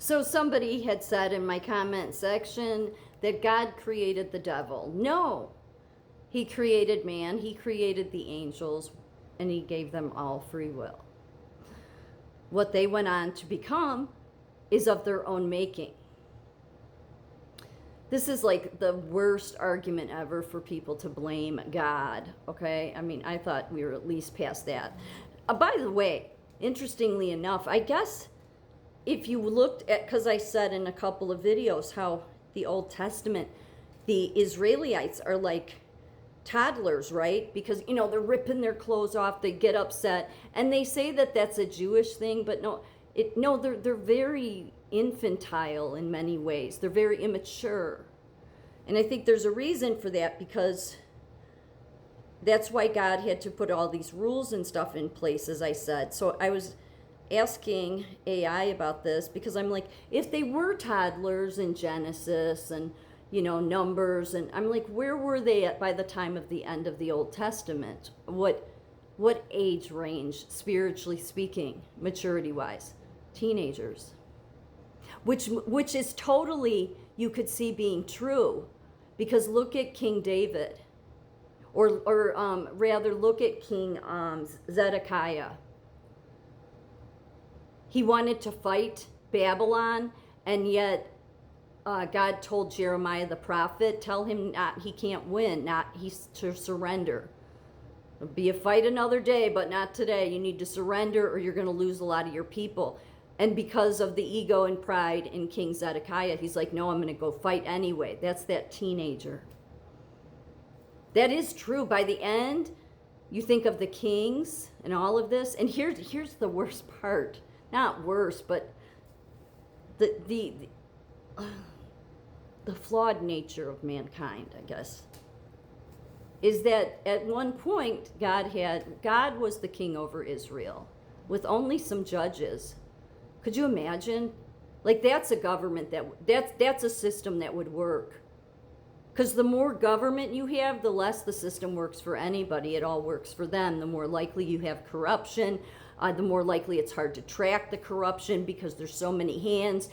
So somebody had said in my comment section that God created the devil. No, he created man, he created the angels, and he gave them all free will. What they went on to become is of their own making. This is like the worst argument ever for people to blame God, okay? I mean, I thought we were at least past that. By the way, interestingly enough, I guess if you looked at, because I said in a couple of videos how the Old Testament, the Israelites are like toddlers, right? Because, you know, they're ripping their clothes off, they get upset, and they say that that's a Jewish thing, but no, they're very infantile in many ways. They're very immature. And I think there's a reason for that, because that's why God had to put all these rules and stuff in place, as I said. So I was asking AI about this because I'm like, if they were toddlers in Genesis and, you know, Numbers, and I'm like, where were they at by the time of the end of the Old Testament? What age range, spiritually speaking, maturity wise? Teenagers. Which is totally, you could see being true, because look at King David, or rather look at King Zedekiah. He wanted to fight Babylon, and yet God told Jeremiah the prophet, tell him not, he can't win, not he's to surrender. It'll be a fight another day, but not today. You need to surrender or you're going to lose a lot of your people. And because of the ego and pride in King Zedekiah, he's like, no, I'm going to go fight anyway. That's that teenager. That is true. By the end, you think of the kings and all of this, and here's the worst part. Not worse, but the flawed nature of mankind, I guess, is that at one point God was the king over Israel with only some judges. Could you imagine? Like, that's a government that's a system that would work. Because the more government you have, the less the system works for anybody. It all works for them. The more likely you have corruption, the more likely it's hard to track the corruption because there's so many hands,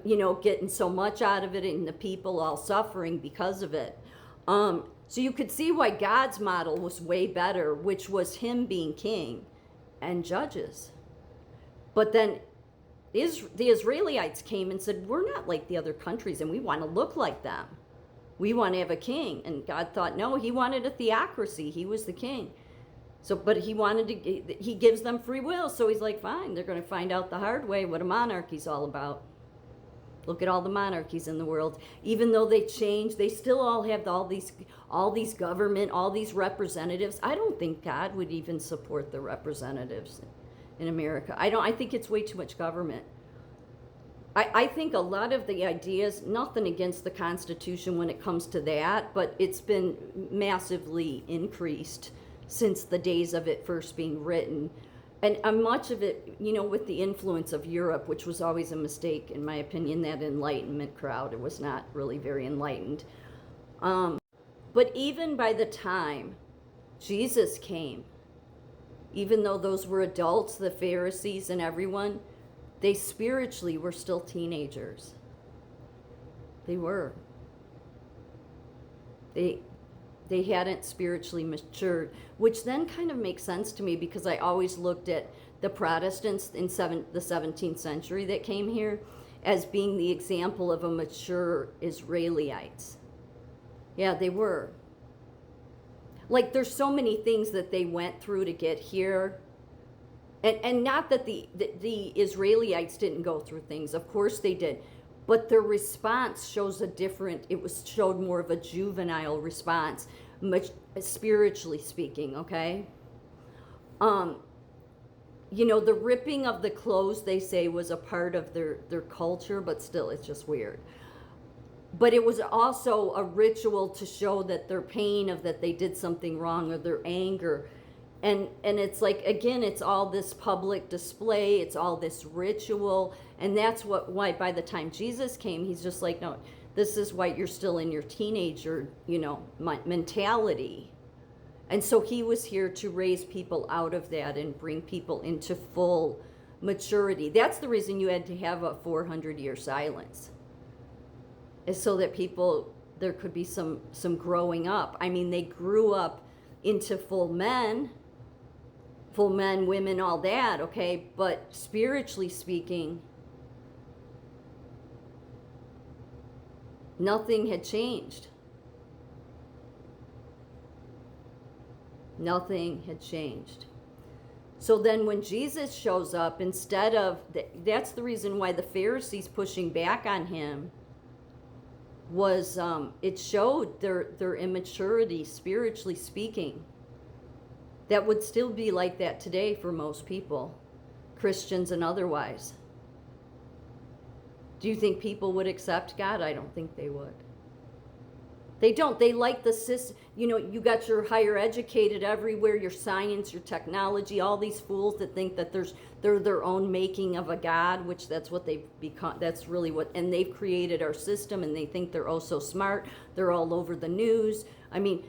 you know, getting so much out of it, and the people all suffering because of it. So you could see why God's model was way better, which was him being king and judges. But then the Israelites came and said, we're not like the other countries, and we want to look like them. We want to have a king. And God thought, no, he wanted a theocracy. He was the king. So, but he gives them free will. So he's like, fine, they're going to find out the hard way what a monarchy's all about. Look at all the monarchies in the world. Even though they change, they still all have all these government, all these representatives. I don't think God would even support the representatives in America. I think it's way too much government. I think a lot of the ideas, nothing against the Constitution when it comes to that, but it's been massively increased since the days of it first being written. And much of it, you know, with the influence of Europe, which was always a mistake, in my opinion, that Enlightenment crowd, it was not really very enlightened. But even by the time Jesus came, even though those were adults, the Pharisees and everyone, they spiritually were still teenagers. They were. They hadn't spiritually matured, which then kind of makes sense to me, because I always looked at the Protestants in the 17th century that came here as being the example of a mature Israelites. Yeah, they were. Like, there's so many things that they went through to get here. And not that the Israelites didn't go through things. Of course they did. But their response shows showed more of a juvenile response, much spiritually speaking, okay? You know, the ripping of the clothes, they say, was a part of their culture, but still, it's just weird. But it was also a ritual to show that their pain of that they did something wrong, or their anger. And it's like, again, it's all this public display, it's all this ritual, and that's why by the time Jesus came, he's just like, no, this is why you're still in your teenager, you know, mentality. And so he was here to raise people out of that and bring people into full maturity. That's the reason you had to have a 400-year silence, is so that people, there could be some growing up. I mean, they grew up into full men, women, all that, okay? But spiritually speaking, nothing had changed. Nothing had changed. So then when Jesus shows up, instead of, that's the reason why the Pharisees pushing back on him was, it showed their immaturity, spiritually speaking. That would still be like that today for most people, Christians and otherwise. Do you think people would accept God? I don't think they would. They don't. They like the system. You know, you got your higher educated everywhere, your science, your technology, all these fools that think that they're their own making of a God, which that's what they've become. That's really what, and they've created our system, and they think they're oh so smart. They're all over the news. I mean,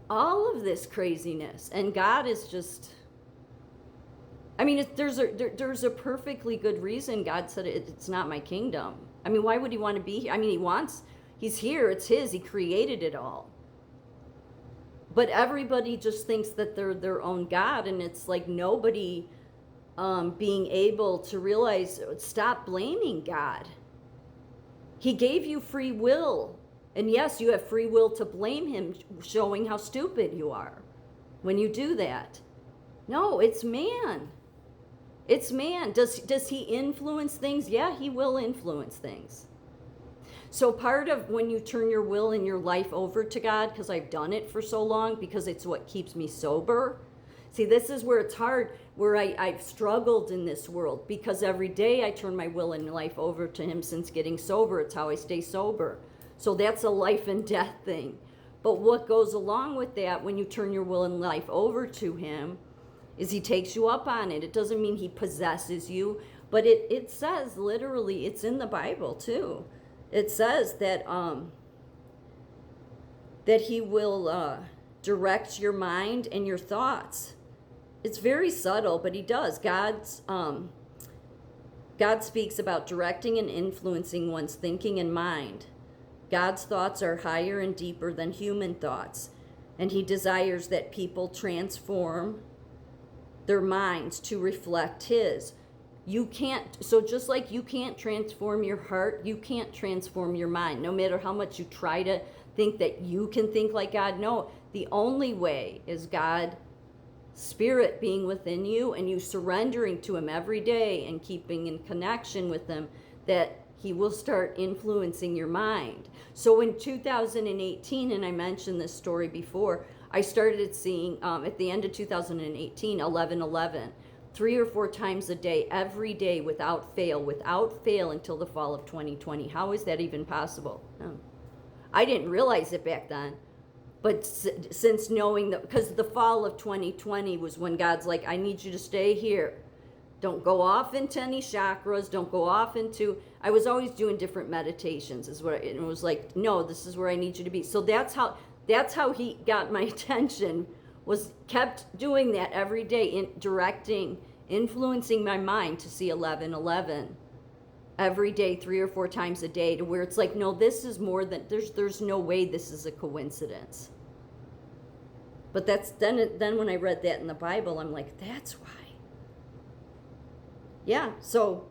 all of this craziness, and God is just, I mean, there's a perfectly good reason God said it's not my kingdom. I mean, why would he want to be here? I mean, he's here, it's his, he created it all. But everybody just thinks that they're their own God, and it's like nobody being able to realize, stop blaming God. He gave you free will. And yes, you have free will to blame him, showing how stupid you are when you do that. No, it's man. It's man. Does he influence things? Yeah, he will influence things. So part of when you turn your will and your life over to God, because I've done it for so long, because it's what keeps me sober. See, this is where it's hard, where I've struggled in this world, because every day I turn my will and life over to him since getting sober. It's how I stay sober. So that's a life and death thing. But what goes along with that when you turn your will and life over to him is he takes you up on it. It doesn't mean he possesses you, but it says literally, it's in the Bible too. It says that that he will direct your mind and your thoughts. It's very subtle, but he does. God speaks about directing and influencing one's thinking and mind. God's thoughts are higher and deeper than human thoughts, and he desires that people transform their minds to reflect his. You can't, so just like you can't transform your heart, you can't transform your mind, no matter how much you try to think that you can think like God. No, the only way is God, Spirit being within you, and you surrendering to him every day and keeping in connection with him, that he will start influencing your mind. So in 2018, and I mentioned this story before, I started seeing at the end of 2018, 11:11, 3 or 4 times a day, every day, without fail until the fall of 2020. How is that even possible? I didn't realize it back then. But since knowing that, because the fall of 2020 was when God's like, I need you to stay here. Don't go off into any chakras. Don't go off into, I was always doing different meditations, is what it was like, no, this is where I need you to be. So that's how he got my attention, was kept doing that every day, directing, influencing my mind to see 11:11 every day, 3 or 4 times a day, to where it's like, no, this is more than, there's no way this is a coincidence. But that's then when I read that in the Bible, I'm like, that's why. Yeah, so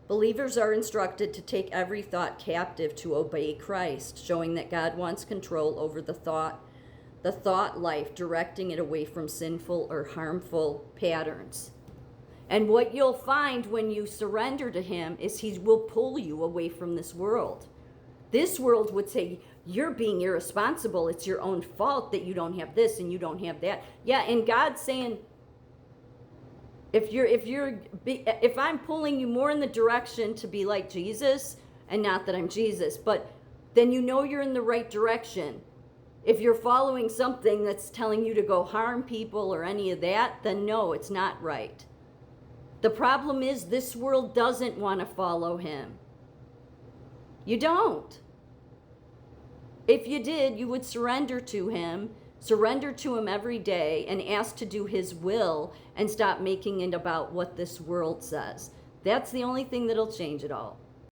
believers are instructed to take every thought captive to obey Christ, showing that God wants control over the thought life, directing it away from sinful or harmful patterns. And what you'll find when you surrender to him is he will pull you away from this world. This world would say, you're being irresponsible. It's your own fault that you don't have this and you don't have that. Yeah, and God's saying, if I'm pulling you more in the direction to be like Jesus, and not that I'm Jesus, but then you know you're in the right direction. If you're following something that's telling you to go harm people or any of that, then no, it's not right. The problem is this world doesn't want to follow him. You don't. If you did, you would surrender to him Surrender to him every day and ask to do his will and stop making it about what this world says. That's the only thing that'll change it all.